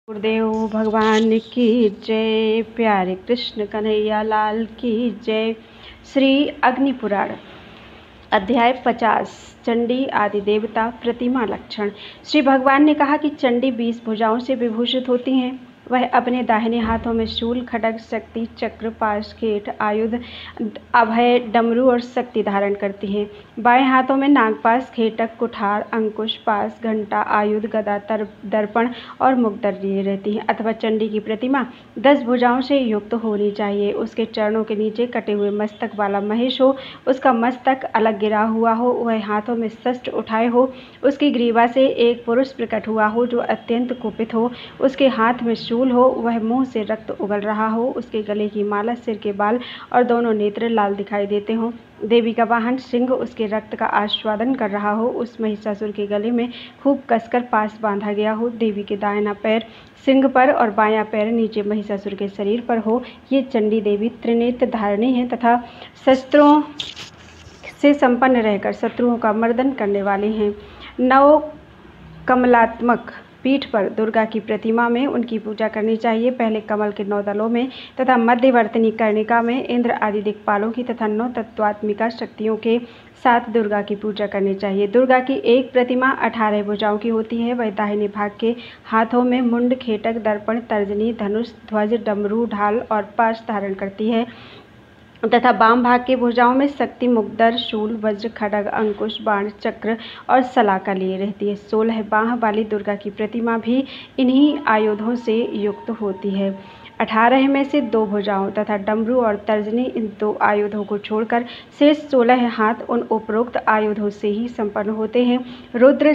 गुरुदेव भगवान की जय। प्यारे कृष्ण कन्हैया लाल की जय। श्री अग्नि पुराण अध्याय 50 चंडी आदि देवता प्रतिमा लक्षण। श्री भगवान ने कहा कि चंडी 20 भुजाओं से विभूषित होती हैं। वह अपने दाहिने हाथों में शूल, खड्ग, शक्ति चक्र, पाश, खेट, आयुध, अभय, डमरू और शक्ति धारण करती हैं। बाएं हाथों में नागपाश, खेटक, कुठार, अंकुश, पाश, घंटा, आयुध, गदा, दर्पण और मुक्तर लिए रहती हैं। अथवा चंडी की प्रतिमा 10 भुजाओं से युक्त होनी चाहिए। उसके चरणों के नीचे कटे हुए मस्तक वाला महेश हो, उसका मस्तक अलग गिरा हुआ हो, वह हाथों में शस्त्र उठाए हो, उसकी ग्रीवा से एक पुरुष प्रकट हुआ हो जो अत्यंत कुपित हो, उसके हाथ में शूल हो, वह मुंह से रक्त उगल रहा हो, उसके गले की माला, सिर के बाल और दोनों नेत्र लाल दिखाई देते हों, देवी का वाहन सिंह उसके रक्त का आस्वादन कर रहा हो, उस महिषासुर के गले में खूब कसकर पास बांधा गया हो, देवी के दाहिना पैर सिंह पर और बायां पैर नीचे महिषासुर के शरीर पर हो। ये चंडी देवी त्रिनेत्र धारिणी है तथा शस्त्रों से संपन्न रहकर शत्रुओं का मर्दन करने वाली हैं। नव कमलात्मक पीठ पर दुर्गा की प्रतिमा में उनकी पूजा करनी चाहिए। पहले कमल के 9 दलों में तथा मध्यवर्तिनी कर्णिका में इंद्र आदि दिक्पालों की तथा 9 तत्वात्मिका शक्तियों के साथ दुर्गा की पूजा करनी चाहिए। दुर्गा की एक प्रतिमा 18 भुजाओं की होती है। वह दाहिने भाग के हाथों में मुंड, खेटक, दर्पण, तर्जनी, धनुष, ध्वज, डमरू, ढाल और पाश धारण करती है तथा वाम भाग के भुजाओं में शक्ति, मुक्तर, शूल, वज्र, खड्ग, अंकुश, बाण, चक्र और सलाका लिए रहती है। 16 बाह वाली दुर्गा की प्रतिमा भी इन्हीं आयुधों से युक्त होती है। 18 में से 2 भुजाओं तथा डमरू और तर्जनी, इन 2 आयुधों को छोड़कर शेष 16 हाथ उन उपरोक्त आयुधों से ही संपन्न होते हैं। रुद्र,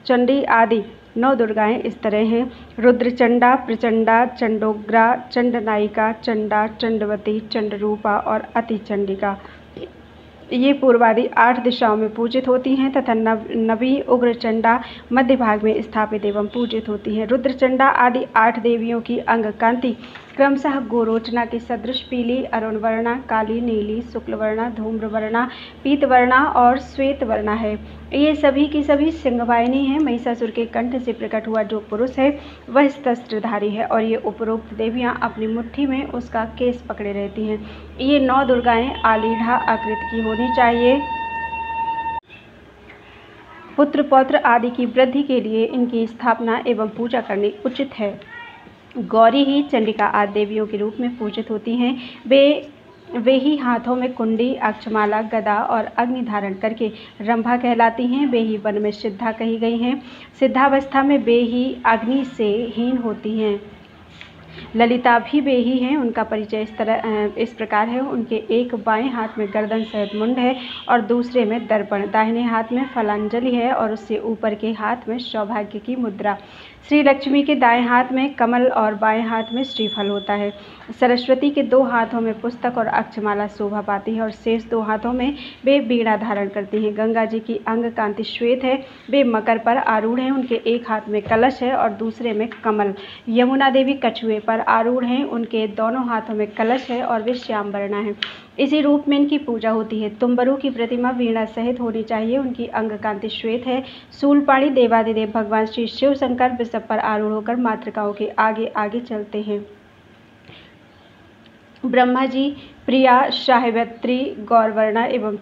चंडी आदि 9 दुर्गाएं इस तरह हैं: रुद्रचंडा, प्रचंडा, चंडोग्रा, चंडनायिका, चंडा, चंडवती, चंडरूपा और अतिचंडिका। ये पूर्वादि 8 दिशाओं में पूजित होती हैं तथा नवी उग्रचंडा मध्य भाग में स्थापित एवं पूजित होती हैं। रुद्रचंडा आदि 8 देवियों की अंग कांति क्रमशः गोरोचना के सदृश पीली, अरुण वर्णा, काली, नीली, शुक्ल वर्णा, धूम्र वर्णा, पीत वर्णा और श्वेत वर्णा है। ये सभी की सभी सिंहवाहिनी है। महिषासुर के कंठ से प्रकट हुआ जो पुरुष है वह शस्त्रधारी है और ये उपरोक्त देवियां अपनी मुट्ठी में उसका केस पकड़े रहती हैं। ये 9 दुर्गाएं आलीढ़ा आकृति की होनी चाहिए। पुत्र पौत्र आदि की वृद्धि के लिए इनकी स्थापना एवं पूजा करनी उचित है। गौरी ही चंडिका आदि देवियों के रूप में पूजित होती हैं। वे ही हाथों में कुंडी, अक्षमाला, गदा और अग्नि धारण करके रंभा कहलाती हैं। वे ही वन में सिद्धा कही गई हैं। सिद्धावस्था में वे ही अग्नि से हीन होती हैं। ललिता भी वे ही हैं। उनका परिचय इस प्रकार है: उनके एक बाएं हाथ में गर्दन सहित मुंड है और दूसरे में दर्पण, दाहिने हाथ में फलांजलि है और उससे ऊपर के हाथ में सौभाग्य की मुद्रा। श्री लक्ष्मी के दाएं हाथ में कमल और बाएं हाथ में श्रीफल होता है। सरस्वती के 2 हाथों में पुस्तक और अक्षमाला शोभा पाती है और शेष 2 हाथों में वे वीणा धारण करती हैं। गंगा जी की अंग कांति श्वेत है। वे मकर पर आरूढ़ हैं। उनके एक हाथ में कलश है और दूसरे में कमल। यमुना देवी कछुए पर आरूढ़ हैं। उनके दोनों हाथों में कलश है और वे श्याम वर्णा हैं। इसी रूप में इनकी पूजा होती है। तुम्बरू की प्रतिमा वीणा सहित होनी चाहिए। उनकी अंग कांति श्वेत है। शूलपाणी देवादिदेव भगवान श्री शिव शंकर वृषभ पर आरूढ़ होकर मातृकाओं के आगे आगे चलते हैं। ब्रह्मा जी प्रिया, सावित्री, गौरवर्णा एवं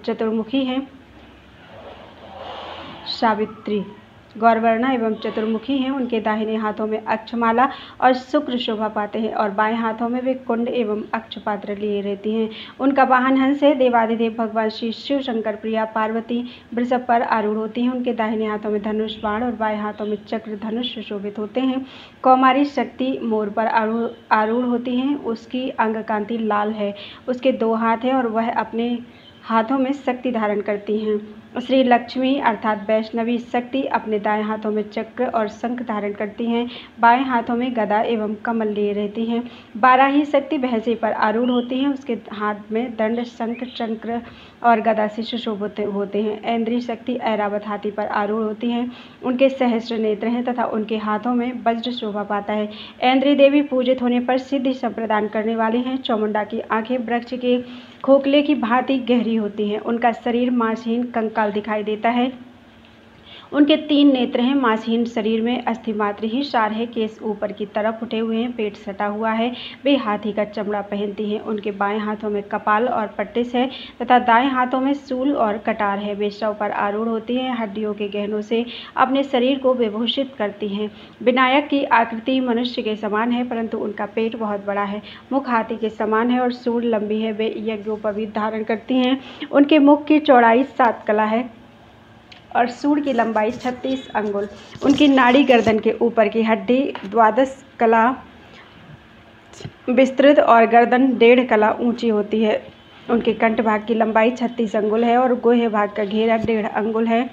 चतुर्मुखी हैं। उनके दाहिने हाथों में अक्षमाला और शुक्र शोभा पाते हैं और बाएं हाथों में वे कुंड एवं अक्षपात्र लिए रहती हैं। उनका वाहन हंस है। देवादिदेव भगवान श्री शिव शंकर प्रिया पार्वती वृषभ पर आरूढ़ होती हैं। उनके दाहिने हाथों में धनुष बाण और बाएं हाथों में चक्र धनुष सुशोभित होते हैं। कौमारी शक्ति मोर पर आरूढ़ होती हैं। उसकी अंग कांति लाल है। उसके 2 हाथ हैं और वह अपने हाथों में शक्ति धारण करती हैं। श्री लक्ष्मी अर्थात वैष्णवी शक्ति अपने दाएं हाथों में चक्र और शंख धारण करती हैं। बाएं हाथों में गदा एवं कमल लिए रहती हैं। 12 ही शक्ति भैंसे पर आरूढ़ होती हैं। उसके हाथ में दंड, शंख, चक्र और गदा से सुशोभित होते हैं। ऐन्द्री शक्ति ऐरावत हाथी पर आरूढ़ होती हैं। उनके सहस्त्र नेत्र हैं तथा उनके हाथों में वज्र शोभा पाता है। ऐन्द्री देवी पूजित होने पर सिद्धि संप्रदान करने वाली हैं। चामुंडा की आंखें वृक्ष के खोखले की भांति गहरी होती हैं। उनका शरीर मांसहीन कंकाल दिखाई देता है। उनके 3 नेत्र हैं। मांसहीन शरीर में अस्थि मात्र ही सार है। केस ऊपर की तरफ उठे हुए हैं, पेट सटा हुआ है। वे हाथी का चमड़ा पहनती हैं। उनके बाएं हाथों में कपाल और पट्टिस है तथा दाएं हाथों में सूल और कटार है। वे शव पर आरूढ़ होती हैं। हड्डियों के गहनों से अपने शरीर को विभूषित करती हैं। विनायक की आकृति मनुष्य के समान है, परंतु उनका पेट बहुत बड़ा है। मुख हाथी के समान है और सूंड लंबी है। वे यज्ञोपवीत धारण करती हैं। उनके मुख की चौड़ाई 7 कला है और सूंड की लंबाई 36 अंगुल। उनकी नाड़ी गर्दन के ऊपर की हड्डी 12 कला विस्तृत और गर्दन 1.5 कला ऊंची होती है। उनके कंठ भाग की लंबाई 36 अंगुल है और गुह्य भाग का घेरा 1.5 अंगुल है।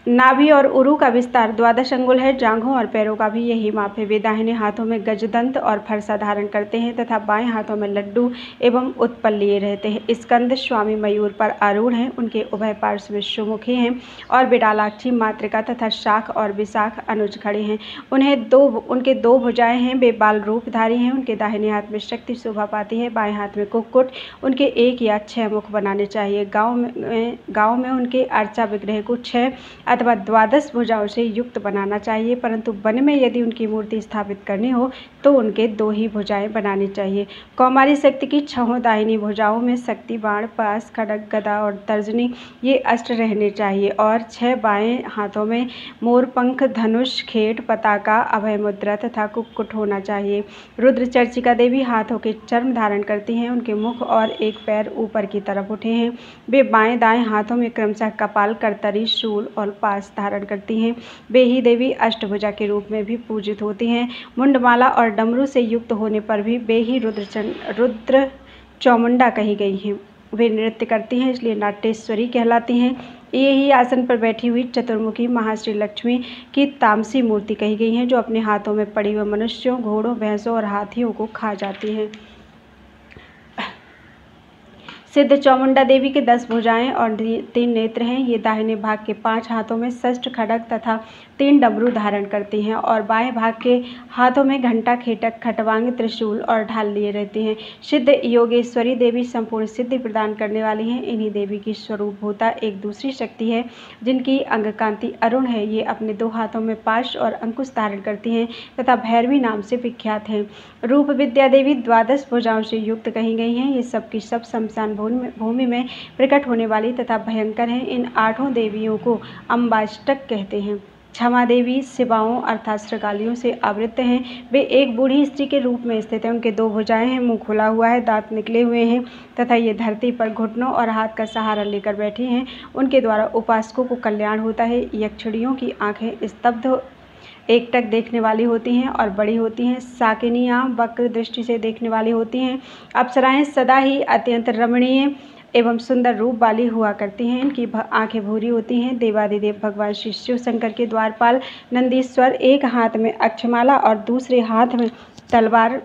नाभि और उरु का विस्तार 12 अंगुल है। जांघों और पैरों का भी यही माप है। वे दाहिने हाथों में गजदंत और फरसा धारण करते हैं तथा बाएं हाथों में लड्डू एवं उत्पल लिए रहते हैं। स्कंद स्वामी मयूर पर आरूढ़ हैं। उनके उभय पार्श्व में सुमुखी हैं और बिडालाक्षी मातृका तथा शाख और विशाख अनुज खड़े हैं। उनके 2 भुजाएं हैं। वे बाल रूपधारी हैं। उनके दाहिने हाथ में शक्ति शोभा पाती है, बाएं हाथ में कुक्कुट। उनके 1 या 6 मुख बनाने चाहिए। गाँव में उनके अर्चा विग्रह को 6 अथवा 12 भुजाओं से युक्त बनाना चाहिए, परंतु वन में यदि उनकी मूर्ति स्थापित करनी हो तो उनके 2 ही भुजाएं बनानी चाहिए। कौमारी शक्ति की 6 दाहिनी भुजाओं में शक्ति, बाण, पास, खड्ग, गदा और तर्जनी ये अष्ट रहने चाहिए और 6 बाएं हाथों में मोर पंख, धनुष, खेट, पताका, अभय मुद्रा तथा कुक्कुट होना चाहिए। रुद्र चर्चिका देवी हाथों के चर्म धारण करती हैं। उनके मुख और 1 पैर ऊपर की तरफ उठे हैं। वे बाएं दाएं हाथों में क्रमशः कपाल, करतरी, शूल और पास धारण करती हैं। वे ही देवी अष्टभुजा के रूप में भी पूजित होती हैं। मुंडमाला और डमरू से युक्त होने पर भी वे ही रुद्र चौमुंडा कही गई हैं। वे नृत्य करती हैं, इसलिए नाट्येश्वरी कहलाती हैं। ये ही आसन पर बैठी हुई चतुर्मुखी महाश्री लक्ष्मी की तामसी मूर्ति कही गई हैं, जो अपने हाथों में पड़ी हुए मनुष्यों, घोड़ों, भैंसों और हाथियों को खा जाती हैं। सिद्ध चौमुंडा देवी के 10 भुजाएं और 3 नेत्र हैं। ये दाहिने भाग के 5 हाथों में षष्ठ खड्ग तथा 3 डमरू धारण करती हैं और बाएं भाग के हाथों में घंटा, खेटक, खटवांग, त्रिशूल और ढाल लिए रहती हैं। सिद्ध योगेश्वरी देवी संपूर्ण सिद्धि प्रदान करने वाली हैं। इन्हीं देवी की स्वरूप भूता एक दूसरी शक्ति है जिनकी अंग कांति अरुण है। ये अपने 2 हाथों में पाश और अंकुश धारण करती हैं तथा भैरवी नाम से विख्यात हैं। रूप विद्या देवी 12 भुजाओं से युक्त कही गई हैं। ये सबकी सब शमशान भूमि में प्रकट होने वाली तथा भयंकर हैं। इन 8 देवियों को अम्बाष्टक कहते हैं। क्षमा देवी शिवाओं अर्थात श्रृगालियों से आवृत हैं। वे एक बूढ़ी स्त्री के रूप में स्थित हैं। उनके 2 भुजाएं हैं, मुंह खुला हुआ है, दांत निकले हुए हैं तथा ये धरती पर घुटनों और हाथ का सहारा लेकर बैठी हैं। उनके द्वारा उपासकों को कल्याण होता है। यक्षिणियों की आंखें स्तब्ध एकटक देखने वाली होती हैं और बड़ी होती हैं। साकिनियाँ वक्र दृष्टि से देखने वाली होती हैं। अप्सराएं सदा ही अत्यंत रमणीय एवं सुंदर रूप वाली हुआ करती हैं। इनकी आंखें भूरी होती हैं। देवादिदेव भगवान श्री शिव शंकर के द्वारपाल नंदीश्वर एक हाथ में अक्षमाला और दूसरे हाथ में तलवार,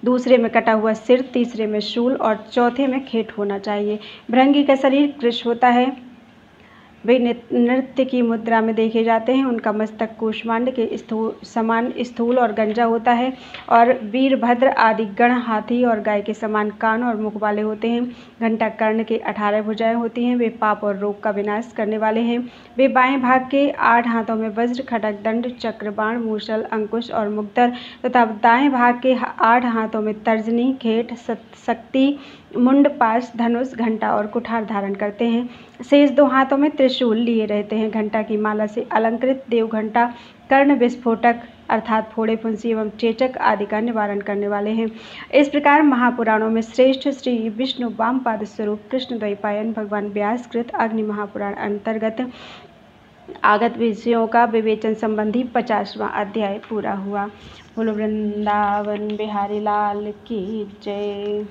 दूसरे में कटा हुआ सिर, तीसरे में शूल और चौथे में खेट होना चाहिए। भृंगी का शरीर कृश होता है। वे नृत्य की मुद्रा में देखे जाते हैं। उनका मस्तक कूष्मांड के समान स्थूल और गंजा होता है और वीरभद्र आदि गण हाथी और गाय के समान कान और मुख वाले होते हैं। घंटा कर्ण के 18 भुजाएं होती हैं। वे पाप और रोग का विनाश करने वाले हैं। वे बाएं भाग के 8 हाथों में वज्र, खड्ग, दंड, चक्र, बाण, मूसल, अंकुश और मुक्तर तथा दाएं भाग के 8 हाथों में तर्जनी, खेट, शक्ति, मुंड, पाश, धनुष, घंटा और कुठार धारण करते हैं। शेष 2 हाथों में त्रिशूल लिए रहते हैं। घंटा की माला से अलंकृत देव घंटा कर्ण विस्फोटक अर्थात फोड़े, फुंसी एवं चेचक आदि का निवारण करने वाले हैं। इस प्रकार महापुराणों में श्रेष्ठ श्री विष्णु वामपाद स्वरूप कृष्ण द्वैपायन भगवान व्यास कृत अग्नि महापुराण अंतर्गत आगत विषयों का विवेचन संबंधी 50वां अध्याय पूरा हुआ। बोलो वृंदावन बिहारी लाल की जय।